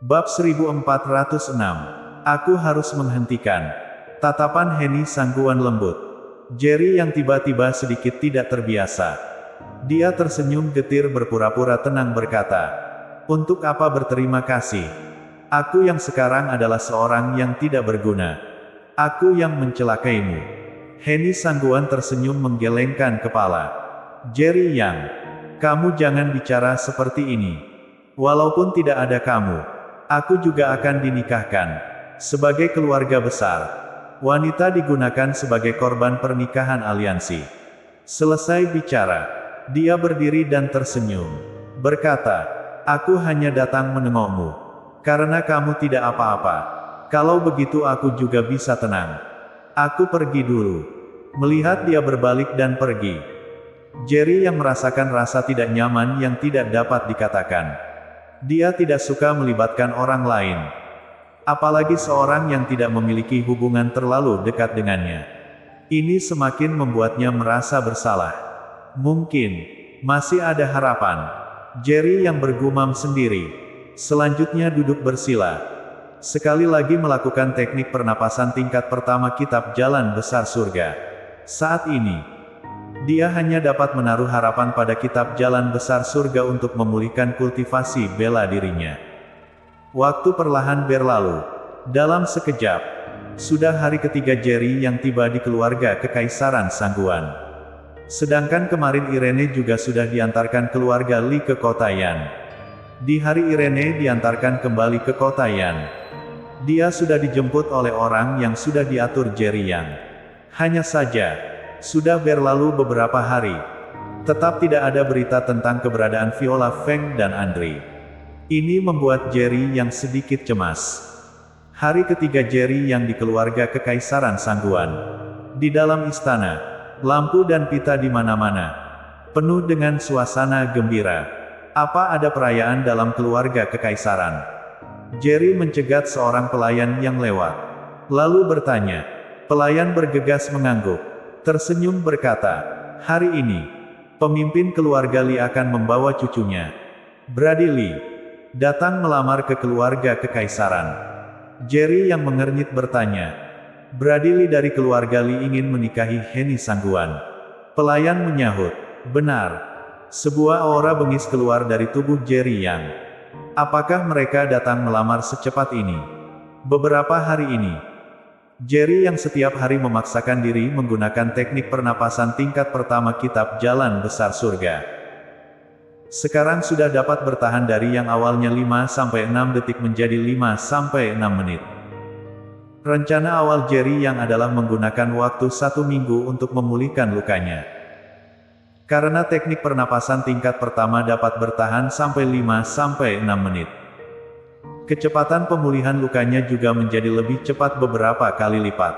Bab 1406. Aku harus menghentikan. Tatapan Henny Sangguan lembut. Jerry yang tiba-tiba sedikit tidak terbiasa. Dia tersenyum getir berpura-pura tenang berkata, "Untuk apa berterima kasih? Aku yang sekarang adalah seorang yang tidak berguna. Aku yang mencelakaimu." Henny Sangguan tersenyum menggelengkan kepala. "Jerry Yang, kamu jangan bicara seperti ini. Walaupun tidak ada kamu, aku juga akan dinikahkan. Sebagai keluarga besar, wanita digunakan sebagai korban pernikahan aliansi." Selesai bicara, dia berdiri dan tersenyum. Berkata, "Aku hanya datang menengokmu. Karena kamu tidak apa-apa. Kalau begitu aku juga bisa tenang. Aku pergi dulu." Melihat dia berbalik dan pergi, Jerry yang merasakan rasa tidak nyaman yang tidak dapat dikatakan. Dia tidak suka melibatkan orang lain. Apalagi seorang yang tidak memiliki hubungan terlalu dekat dengannya. Ini semakin membuatnya merasa bersalah. Mungkin masih ada harapan. Jerry yang bergumam sendiri. Selanjutnya duduk bersila. Sekali lagi melakukan teknik pernapasan tingkat pertama kitab Jalan Besar Surga. Saat ini, dia hanya dapat menaruh harapan pada kitab Jalan Besar Surga untuk memulihkan kultivasi bela dirinya. Waktu perlahan berlalu. Dalam sekejap, sudah hari ketiga Jerry yang tiba di keluarga Kekaisaran Sangguan. Sedangkan kemarin Irene juga sudah diantarkan keluarga Li ke kota Yan. Di hari Irene diantarkan kembali ke kota Yan, dia sudah dijemput oleh orang yang sudah diatur Jerry Yang. Hanya saja, sudah berlalu beberapa hari, tetap tidak ada berita tentang keberadaan Viola Feng dan Andri. Ini membuat Jerry yang sedikit cemas. Hari ketiga Jerry yang di keluarga Kekaisaran Sangguan. Di dalam istana, lampu dan pita di mana-mana, penuh dengan suasana gembira. Apa ada perayaan dalam keluarga Kekaisaran? Jerry mencegat seorang pelayan yang lewat, lalu bertanya. Pelayan bergegas mengangguk, tersenyum berkata, "Hari ini, pemimpin keluarga Li akan membawa cucunya, Brady Li, datang melamar ke keluarga Kekaisaran." Jerry yang mengernyit bertanya, "Brady Li dari keluarga Li ingin menikahi Henny Sangguan?" Pelayan menyahut, "Benar." Sebuah aura bengis keluar dari tubuh Jerry Yang. "Apakah mereka datang melamar secepat ini?" Beberapa hari ini, Jerry yang setiap hari memaksakan diri menggunakan teknik pernapasan tingkat pertama kitab Jalan Besar Surga. Sekarang sudah dapat bertahan dari yang awalnya 5-6 detik menjadi 5-6 menit. Rencana awal Jerry yang adalah menggunakan waktu 1 minggu untuk memulihkan lukanya. Karena teknik pernapasan tingkat pertama dapat bertahan sampai 5-6 menit. Kecepatan pemulihan lukanya juga menjadi lebih cepat beberapa kali lipat.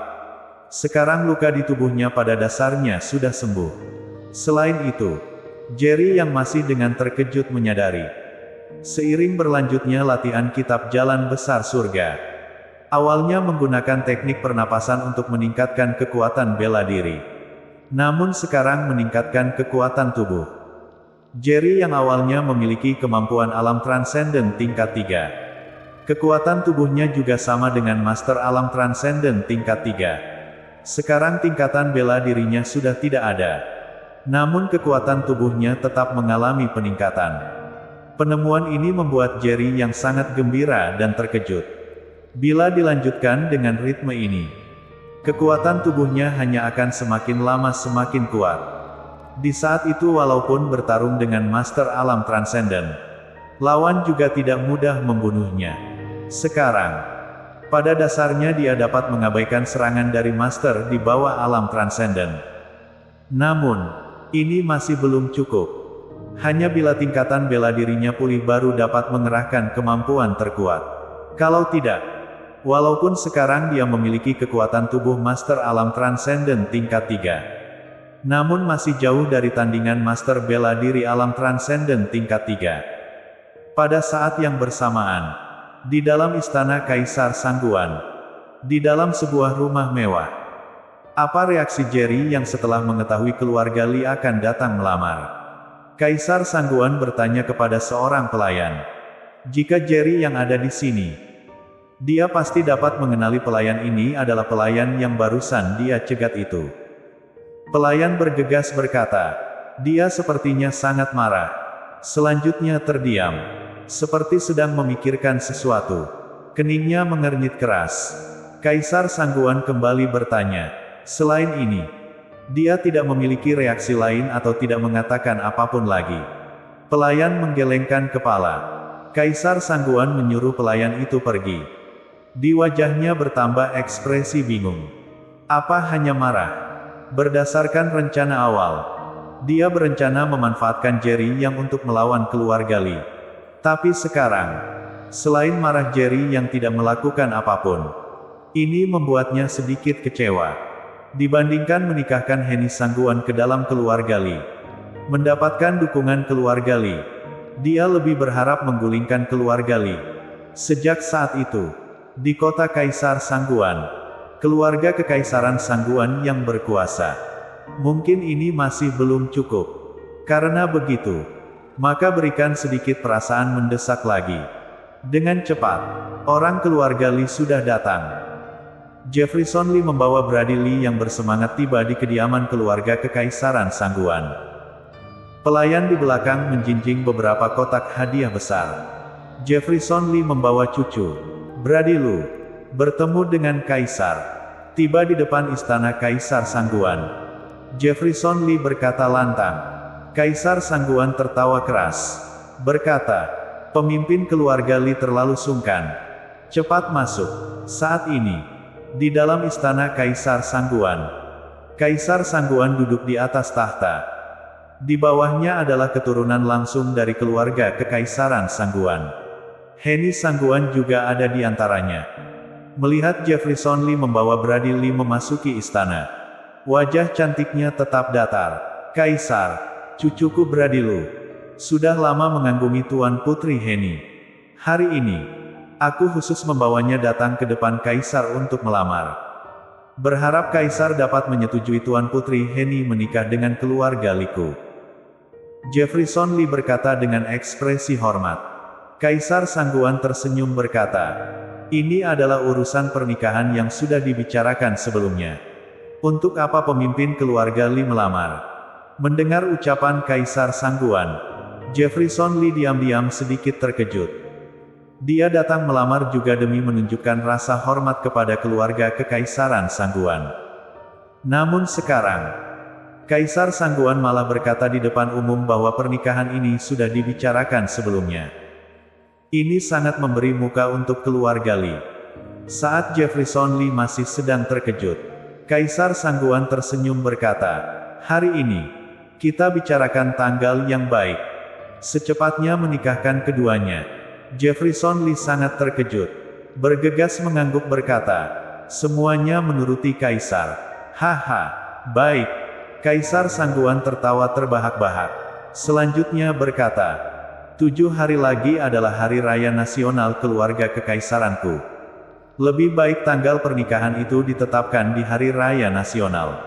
Sekarang luka di tubuhnya pada dasarnya sudah sembuh. Selain itu, Jerry yang masih dengan terkejut menyadari, seiring berlanjutnya latihan kitab Jalan Besar Surga, awalnya menggunakan teknik pernapasan untuk meningkatkan kekuatan bela diri, namun sekarang meningkatkan kekuatan tubuh. Jerry yang awalnya memiliki kemampuan alam transenden tingkat 3. Kekuatan tubuhnya juga sama dengan Master Alam Transenden tingkat 3. Sekarang tingkatan bela dirinya sudah tidak ada. Namun kekuatan tubuhnya tetap mengalami peningkatan. Penemuan ini membuat Jerry yang sangat gembira dan terkejut. Bila dilanjutkan dengan ritme ini, kekuatan tubuhnya hanya akan semakin lama semakin kuat. Di saat itu walaupun bertarung dengan Master Alam Transenden, lawan juga tidak mudah membunuhnya. Sekarang, pada dasarnya dia dapat mengabaikan serangan dari Master di bawah alam transenden. Namun, ini masih belum cukup. Hanya bila tingkatan bela dirinya pulih baru dapat mengerahkan kemampuan terkuat. Kalau tidak, walaupun sekarang dia memiliki kekuatan tubuh Master Alam Transenden tingkat 3, namun masih jauh dari tandingan Master bela diri alam transenden tingkat 3. Pada saat yang bersamaan, di dalam istana Kaisar Sangguan, di dalam sebuah rumah mewah, apa reaksi Jerry yang setelah mengetahui keluarga Li akan datang melamar? Kaisar Sangguan bertanya kepada seorang pelayan. Jika Jerry yang ada di sini, dia pasti dapat mengenali pelayan ini adalah pelayan yang barusan dia cegat itu. Pelayan bergegas berkata, dia sepertinya sangat marah. Selanjutnya terdiam, seperti sedang memikirkan sesuatu. Keningnya mengernyit keras. Kaisar Sangguan kembali bertanya, selain ini, dia tidak memiliki reaksi lain atau tidak mengatakan apapun lagi. Pelayan menggelengkan kepala. Kaisar Sangguan menyuruh pelayan itu pergi. Di wajahnya bertambah ekspresi bingung. Apa hanya marah? Berdasarkan rencana awal, dia berencana memanfaatkan Jerry yang untuk melawan keluarga Lee. Tapi sekarang, selain marah Jerry yang tidak melakukan apapun, ini membuatnya sedikit kecewa. Dibandingkan menikahkan Henny Sangguan ke dalam keluarga Lee, mendapatkan dukungan keluarga Lee, dia lebih berharap menggulingkan keluarga Lee. Sejak saat itu, di kota Kaisar Sangguan, keluarga Kekaisaran Sangguan yang berkuasa. Mungkin ini masih belum cukup. Karena begitu, maka berikan sedikit perasaan mendesak lagi. Dengan cepat, orang keluarga Lee sudah datang. Jefferson Lee membawa Brady Lee yang bersemangat tiba di kediaman keluarga Kekaisaran Sangguan. Pelayan di belakang menjinjing beberapa kotak hadiah besar. Jefferson Lee membawa cucu, Brady Lee, bertemu dengan Kaisar. Tiba di depan istana Kaisar Sangguan. Jefferson Lee berkata lantang. Kaisar Sangguan tertawa keras. Berkata, pemimpin keluarga Lee terlalu sungkan. Cepat masuk. Saat ini, di dalam istana Kaisar Sangguan, Kaisar Sangguan duduk di atas tahta. Di bawahnya adalah keturunan langsung dari keluarga Kekaisaran Sangguan. Henny Sangguan juga ada di antaranya. Melihat Jefferson Lee membawa Brady Lee memasuki istana, wajah cantiknya tetap datar. Kaisar, cucuku Brady Lee, sudah lama mengagumi Tuan Putri Henny. Hari ini, aku khusus membawanya datang ke depan Kaisar untuk melamar. Berharap Kaisar dapat menyetujui Tuan Putri Henny menikah dengan keluarga Liku. Jefferson Lee berkata dengan ekspresi hormat. Kaisar Sangguan tersenyum berkata, ini adalah urusan pernikahan yang sudah dibicarakan sebelumnya. Untuk apa pemimpin keluarga Lee melamar? Mendengar ucapan Kaisar Sangguan, Jefferson Lee diam-diam sedikit terkejut. Dia datang melamar juga demi menunjukkan rasa hormat kepada keluarga Kekaisaran Sangguan. Namun sekarang, Kaisar Sangguan malah berkata di depan umum bahwa pernikahan ini sudah dibicarakan sebelumnya. Ini sangat memberi muka untuk keluarga Lee. Saat Jefferson Lee masih sedang terkejut, Kaisar Sangguan tersenyum berkata, hari ini, kita bicarakan tanggal yang baik. Secepatnya menikahkan keduanya. Jefferson Lee sangat terkejut. Bergegas mengangguk berkata, semuanya menuruti Kaisar. Haha, baik. Kaisar Sangguan tertawa terbahak-bahak. Selanjutnya berkata, 7 hari lagi adalah hari raya nasional keluarga kekaisaranku. Lebih baik tanggal pernikahan itu ditetapkan di hari raya nasional.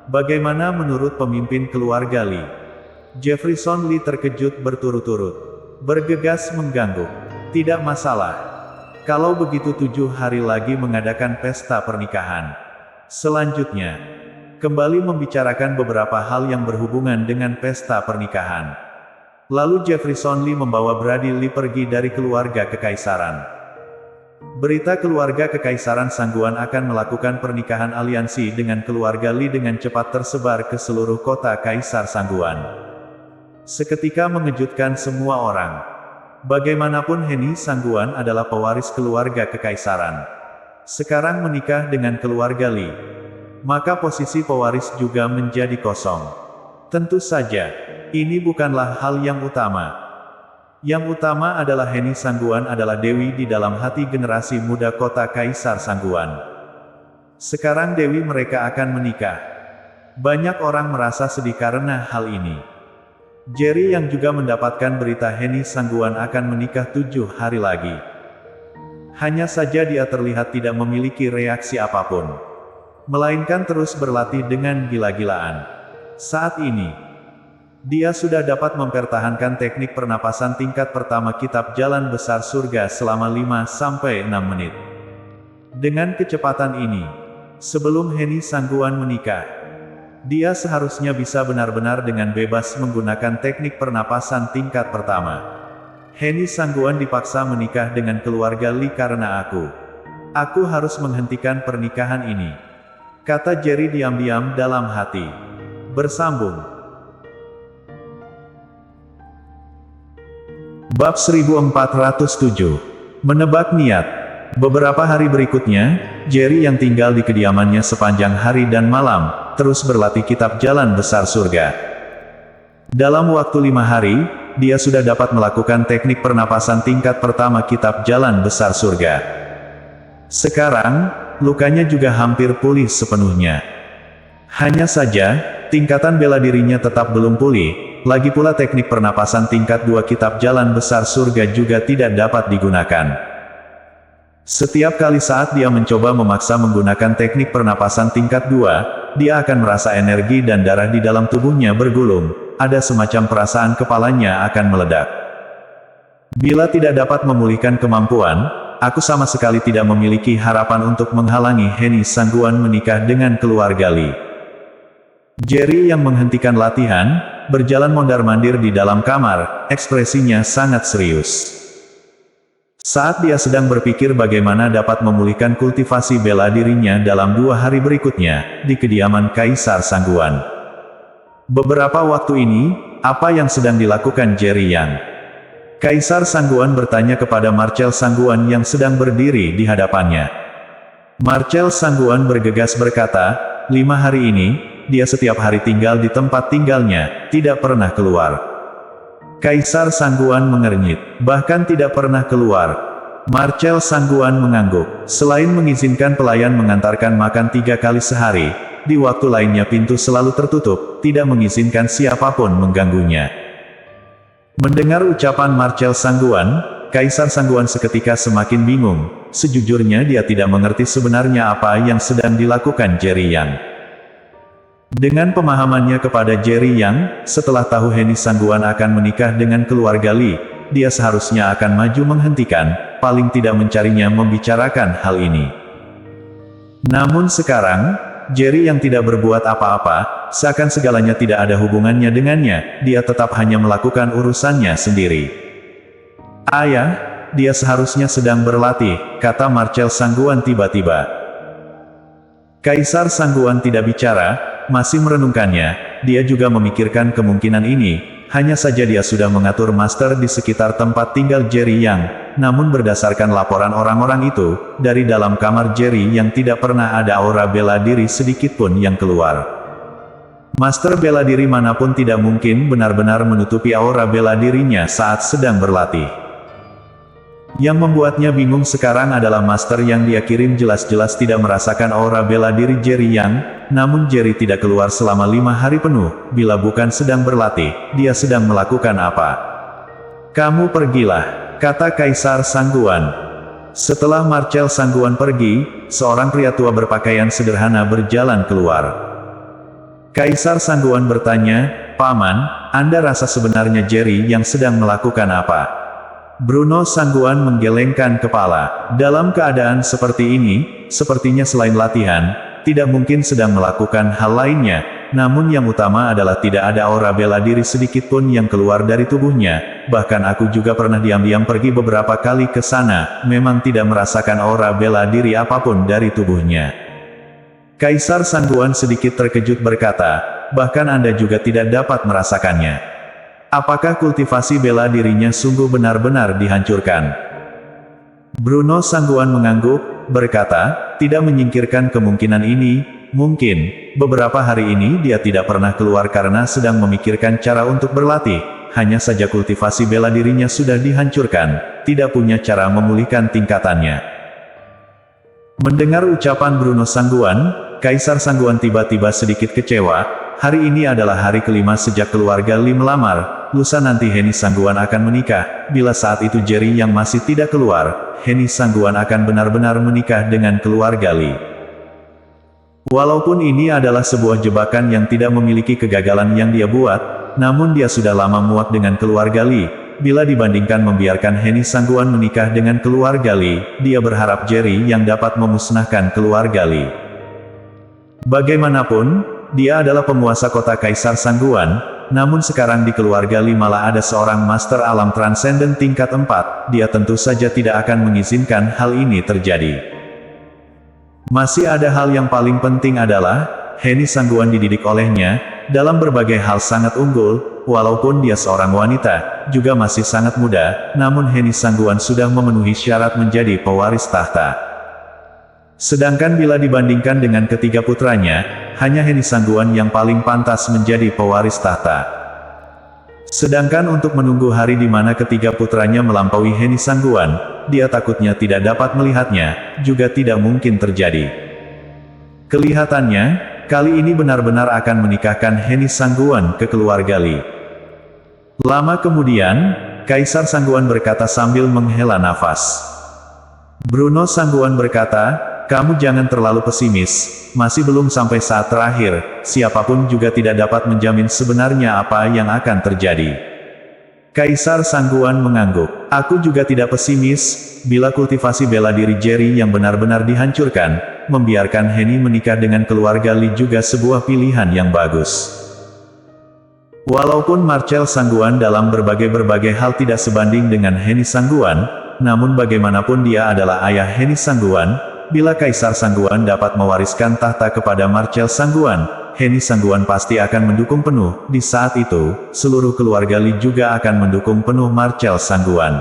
Bagaimana menurut pemimpin keluarga Lee? Jefferson Lee terkejut berturut-turut. Bergegas mengangguk. Tidak masalah. Kalau begitu 7 hari lagi mengadakan pesta pernikahan. Selanjutnya, kembali membicarakan beberapa hal yang berhubungan dengan pesta pernikahan. Lalu Jefferson Lee membawa Brady Lee pergi dari keluarga kekaisaran. Berita keluarga Kekaisaran Sangguan akan melakukan pernikahan aliansi dengan keluarga Lee dengan cepat tersebar ke seluruh kota Kaisar Sangguan. Seketika mengejutkan semua orang. Bagaimanapun Henny Sangguan adalah pewaris keluarga Kekaisaran. Sekarang menikah dengan keluarga Lee, maka posisi pewaris juga menjadi kosong. Tentu saja, ini bukanlah hal yang utama. Yang utama adalah Henny Sangguan adalah dewi di dalam hati generasi muda kota Kaisar Sangguan. Sekarang dewi mereka akan menikah. Banyak orang merasa sedih karena hal ini. Jerry yang juga mendapatkan berita Henny Sangguan akan menikah 7 hari lagi. Hanya saja dia terlihat tidak memiliki reaksi apapun, melainkan terus berlatih dengan gila-gilaan. Saat ini, Dia sudah dapat mempertahankan teknik pernapasan tingkat pertama Kitab Jalan Besar Surga selama 5-6 menit. Dengan kecepatan ini, sebelum Heni Sangguan menikah, dia seharusnya bisa benar-benar dengan bebas menggunakan teknik pernapasan tingkat pertama. Heni Sangguan dipaksa menikah dengan keluarga Li karena Aku harus menghentikan pernikahan ini, kata Jerry diam-diam dalam hati. Bersambung. Bab 1407. Menebak niat. Beberapa hari berikutnya, Jerry yang tinggal di kediamannya sepanjang hari dan malam, terus berlatih Kitab Jalan Besar Surga. Dalam waktu 5 hari, dia sudah dapat melakukan teknik pernapasan tingkat pertama Kitab Jalan Besar Surga. Sekarang, lukanya juga hampir pulih sepenuhnya. Hanya saja, tingkatan bela dirinya tetap belum pulih. Lagi pula teknik pernapasan tingkat 2 Kitab Jalan Besar Surga juga tidak dapat digunakan. Setiap kali saat dia mencoba memaksa menggunakan teknik pernapasan tingkat 2, dia akan merasa energi dan darah di dalam tubuhnya bergulung, ada semacam perasaan kepalanya akan meledak. Bila tidak dapat memulihkan kemampuan, aku sama sekali tidak memiliki harapan untuk menghalangi Heni Sangguan menikah dengan keluarga Li. Jerry yang menghentikan latihan, berjalan mondar-mandir di dalam kamar, ekspresinya sangat serius. Saat dia sedang berpikir bagaimana dapat memulihkan kultivasi bela dirinya dalam 2 hari berikutnya, di kediaman Kaisar Sangguan. Beberapa waktu ini, apa yang sedang dilakukan Jerry Yang? Kaisar Sangguan bertanya kepada Marcel Sangguan yang sedang berdiri di hadapannya. Marcel Sangguan bergegas berkata, 5 hari ini, dia setiap hari tinggal di tempat tinggalnya, tidak pernah keluar. Kaisar Sangguan mengernyit, bahkan tidak pernah keluar. Marcel Sangguan mengangguk. Selain mengizinkan pelayan mengantarkan makan 3 kali sehari, di waktu lainnya pintu selalu tertutup, tidak mengizinkan siapapun mengganggunya. Mendengar ucapan Marcel Sangguan, Kaisar Sangguan seketika semakin bingung. Sejujurnya dia tidak mengerti sebenarnya apa yang sedang dilakukan Jerry Yang. Dengan pemahamannya kepada Jerry Yang, setelah tahu Heni Sangguan akan menikah dengan keluarga Li, dia seharusnya akan maju menghentikan, paling tidak mencarinya membicarakan hal ini. Namun sekarang, Jerry yang tidak berbuat apa-apa, seakan segalanya tidak ada hubungannya dengannya, dia tetap hanya melakukan urusannya sendiri. Ayah, dia seharusnya sedang berlatih, kata Marcel Sangguan tiba-tiba. Kaisar Sangguan tidak bicara, masih merenungkannya, dia juga memikirkan kemungkinan ini, hanya saja dia sudah mengatur master di sekitar tempat tinggal Jerry Yang, namun berdasarkan laporan orang-orang itu, dari dalam kamar Jerry Yang tidak pernah ada aura bela diri sedikitpun yang keluar. Master bela diri manapun tidak mungkin benar-benar menutupi aura bela dirinya saat sedang berlatih. Yang membuatnya bingung sekarang adalah master yang dia kirim jelas-jelas tidak merasakan aura bela diri Jerry Yang, namun Jerry tidak keluar selama 5 hari penuh, bila bukan sedang berlatih, dia sedang melakukan apa? Kamu pergilah, kata Kaisar Sangguan. Setelah Marcel Sangguan pergi, seorang pria tua berpakaian sederhana berjalan keluar. Kaisar Sangguan bertanya, Paman, Anda rasa sebenarnya Jerry yang sedang melakukan apa? Bruno Sangguan menggelengkan kepala. Dalam keadaan seperti ini, sepertinya selain latihan, tidak mungkin sedang melakukan hal lainnya, namun yang utama adalah tidak ada aura bela diri sedikitpun yang keluar dari tubuhnya, bahkan aku juga pernah diam-diam pergi beberapa kali ke sana, memang tidak merasakan aura bela diri apapun dari tubuhnya. Kaisar Sangguan sedikit terkejut berkata, bahkan Anda juga tidak dapat merasakannya. Apakah kultivasi bela dirinya sungguh benar-benar dihancurkan? Bruno Sangguan mengangguk, berkata, tidak menyingkirkan kemungkinan ini, mungkin, beberapa hari ini dia tidak pernah keluar karena sedang memikirkan cara untuk berlatih, hanya saja kultivasi bela dirinya sudah dihancurkan, tidak punya cara memulihkan tingkatannya. Mendengar ucapan Bruno Sangguan, Kaisar Sangguan tiba-tiba sedikit kecewa. Hari ini adalah hari kelima sejak keluarga Li melamar, lusa nanti Heni Sangguan akan menikah, bila saat itu Jerry yang masih tidak keluar, Heni Sangguan akan benar-benar menikah dengan keluarga Li. Walaupun ini adalah sebuah jebakan yang tidak memiliki kegagalan yang dia buat, namun dia sudah lama muak dengan keluarga Li. Bila dibandingkan membiarkan Henny Sangguan menikah dengan keluarga Li, dia berharap Jerry yang dapat memusnahkan keluarga Li. Bagaimanapun, dia adalah penguasa kota Kaisar Sangguan, namun sekarang di keluarga Li malah ada seorang master alam transenden tingkat 4, dia tentu saja tidak akan mengizinkan hal ini terjadi. Masih ada hal yang paling penting adalah, Henny Sangguan dididik olehnya, dalam berbagai hal sangat unggul, walaupun dia seorang wanita, juga masih sangat muda, namun Henny Sangguan sudah memenuhi syarat menjadi pewaris tahta. Sedangkan bila dibandingkan dengan ketiga putranya, hanya Henny Sangguan yang paling pantas menjadi pewaris tahta. Sedangkan untuk menunggu hari di mana ketiga putranya melampaui Henny Sangguan, dia takutnya tidak dapat melihatnya, juga tidak mungkin terjadi. Kelihatannya, kali ini benar-benar akan menikahkan Henny Sangguan ke keluarga Li. Lama kemudian, Kaisar Sangguan berkata sambil menghela nafas. Bruno Sangguan berkata, kamu jangan terlalu pesimis, masih belum sampai saat terakhir, siapapun juga tidak dapat menjamin sebenarnya apa yang akan terjadi. Kaisar Sangguan mengangguk. Aku juga tidak pesimis, bila kultivasi bela diri Jerry yang benar-benar dihancurkan, membiarkan Henny menikah dengan keluarga Li juga sebuah pilihan yang bagus. Walaupun Marcel Sangguan dalam berbagai hal tidak sebanding dengan Henny Sangguan, namun bagaimanapun dia adalah ayah Henny Sangguan, bila Kaisar Sangguan dapat mewariskan tahta kepada Marcel Sangguan, Henny Sangguan pasti akan mendukung penuh. Di saat itu, seluruh keluarga Li juga akan mendukung penuh Marcel Sangguan.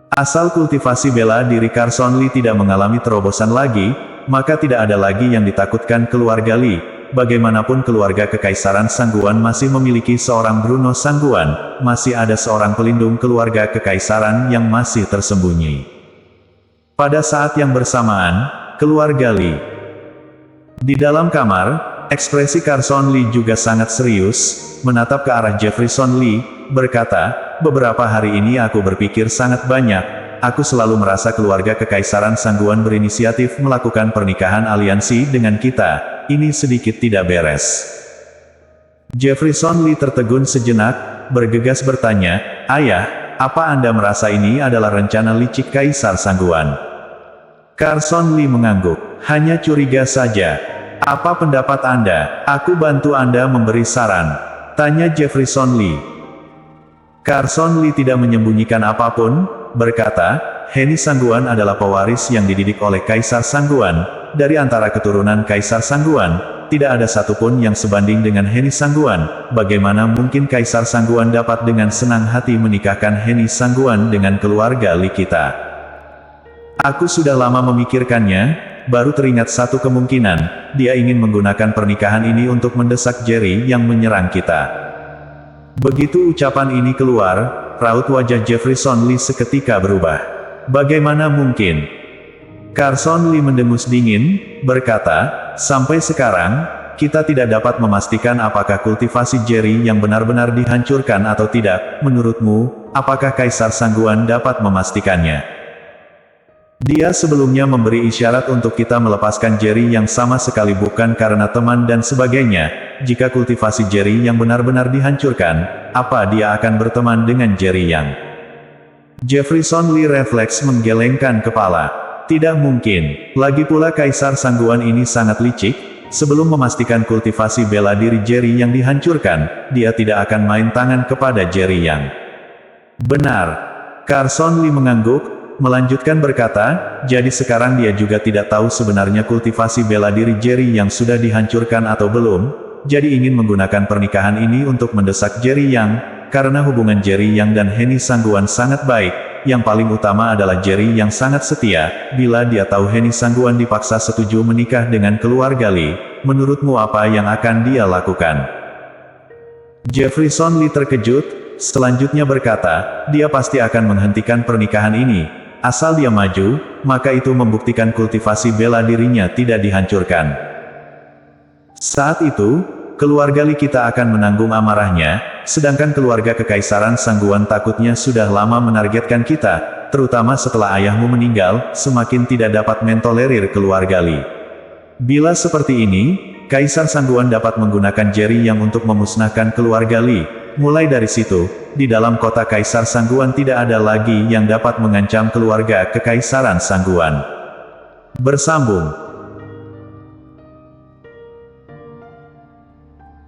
Asal kultivasi bela diri Carson Li tidak mengalami terobosan lagi, maka tidak ada lagi yang ditakutkan keluarga Li. Bagaimanapun keluarga Kekaisaran Sangguan masih memiliki seorang Bruno Sangguan, masih ada seorang pelindung keluarga Kekaisaran yang masih tersembunyi. Pada saat yang bersamaan, keluarga Li. Di dalam kamar, ekspresi Carson Li juga sangat serius, menatap ke arah Jefferson Li, berkata, beberapa hari ini aku berpikir sangat banyak, aku selalu merasa keluarga Kekaisaran Sangguan berinisiatif melakukan pernikahan aliansi dengan kita, ini sedikit tidak beres. Jefferson Li tertegun sejenak, bergegas bertanya, ayah, apa Anda merasa ini adalah rencana licik Kaisar Sangguan? Carson Li mengangguk, hanya curiga saja. Apa pendapat Anda? Aku bantu Anda memberi saran, tanya Jefferson Li. Carson Li tidak menyembunyikan apapun, berkata, Henny Sangguan adalah pewaris yang dididik oleh Kaisar Sangguan. Dari antara keturunan Kaisar Sangguan, tidak ada satupun yang sebanding dengan Henny Sangguan. Bagaimana mungkin Kaisar Sangguan dapat dengan senang hati menikahkan Henny Sangguan dengan keluarga Li kita? Aku sudah lama memikirkannya, baru teringat satu kemungkinan, dia ingin menggunakan pernikahan ini untuk mendesak Jerry yang menyerang kita. Begitu ucapan ini keluar, raut wajah Jefferson Li seketika berubah. Bagaimana mungkin? Carson Li mendengus dingin, berkata, sampai sekarang, kita tidak dapat memastikan apakah kultivasi Jerry yang benar-benar dihancurkan atau tidak. Menurutmu, apakah Kaisar Sangguan dapat memastikannya? Dia sebelumnya memberi isyarat untuk kita melepaskan Jerry yang sama sekali bukan karena teman dan sebagainya. Jika kultivasi Jerry yang benar-benar dihancurkan, apa dia akan berteman dengan Jerry yang? Jefferson Li refleks menggelengkan kepala. Tidak mungkin. Lagi pula Kaisar Sangguan ini sangat licik, sebelum memastikan kultivasi bela diri Jerry yang dihancurkan, dia tidak akan main tangan kepada Jerry yang. Benar. Carson Li mengangguk, melanjutkan berkata, jadi sekarang dia juga tidak tahu sebenarnya kultivasi bela diri Jerry yang sudah dihancurkan atau belum, jadi ingin menggunakan pernikahan ini untuk mendesak Jerry yang, karena hubungan Jerry yang dan Henny Sangguan sangat baik. Yang paling utama adalah Jerry yang sangat setia. Bila dia tahu Henny Sangguan dipaksa setuju menikah dengan keluarga Li, menurutmu apa yang akan dia lakukan? Jefferson Li terkejut, selanjutnya berkata, dia pasti akan menghentikan pernikahan ini. Asal dia maju, maka itu membuktikan kultivasi bela dirinya tidak dihancurkan. Saat itu, keluarga Li kita akan menanggung amarahnya. Sedangkan keluarga Kekaisaran Sangguan takutnya sudah lama menargetkan kita, terutama setelah ayahmu meninggal, semakin tidak dapat mentolerir keluarga Li. Bila seperti ini, Kaisar Sangguan dapat menggunakan Jerry yang untuk memusnahkan keluarga Li. Mulai dari situ, di dalam kota Kaisar Sangguan tidak ada lagi yang dapat mengancam keluarga Kekaisaran Sangguan. Bersambung.